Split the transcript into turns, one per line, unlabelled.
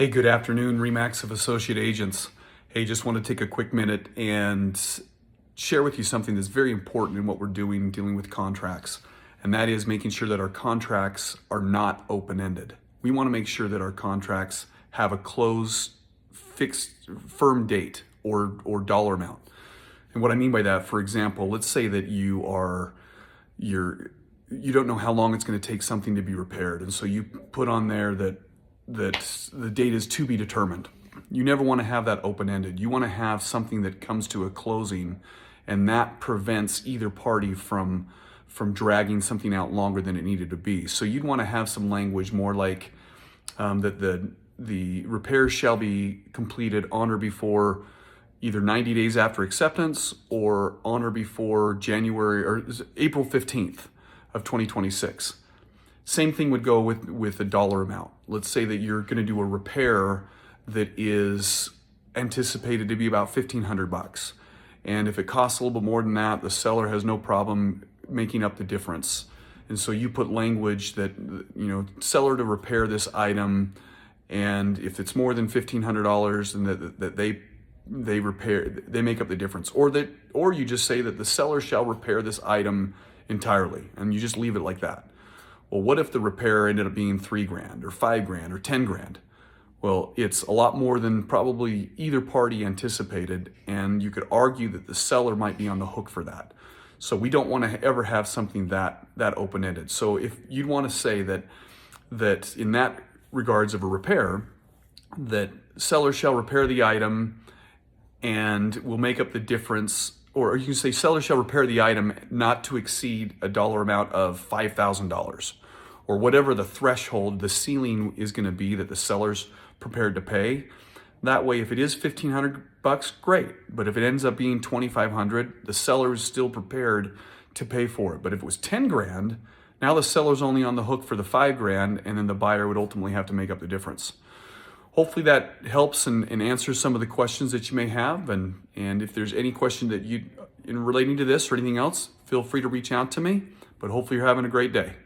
Hey, good afternoon, Remax of Associate Agents. Hey, just want to take a quick minute and share with you something that's very important in what we're doing dealing with contracts, and that is making sure that our contracts are not open-ended. We want to make sure that our contracts have a close, fixed, firm date or dollar amount. And what I mean by that, for example, let's say that you don't know how long it's going to take something to be repaired, and so you put on there that the date is to be determined. You never want to have that open-ended. You want to have something that comes to a closing, and that prevents either party from dragging something out longer than it needed to be. So you'd want to have some language more like that the repairs shall be completed on or before either 90 days after acceptance or on or before January or April 15th of 2026. Same thing would go with a dollar amount. Let's say that you're going to do a repair that is anticipated to be about $1,500. And if it costs a little bit more than that, the seller has no problem making up the difference. And so you put language that, seller to repair this item, and if it's more than $1,500, and that they make up the difference. Or you just say that the seller shall repair this item entirely, and you just leave it like that. Well, what if the repair ended up being $3,000 or $5,000 or $10,000? Well, it's a lot more than probably either party anticipated, and you could argue that the seller might be on the hook for that. So we don't want to ever have something that open-ended. So if you'd want to say that in that regards of a repair, that seller shall repair the item and will make up the difference, or you can say seller shall repair the item not to exceed a dollar amount of $5,000, or whatever the threshold, the ceiling is going to be that the seller's prepared to pay. That way, if it is $1,500, great. But if it ends up being $2,500, the seller is still prepared to pay for it. But if it was $10,000, now the seller's only on the hook for the $5,000, and then the buyer would ultimately have to make up the difference. Hopefully that helps and answers some of the questions that you may have. And if there's any question that in relating to this or anything else, feel free to reach out to me. But hopefully you're having a great day.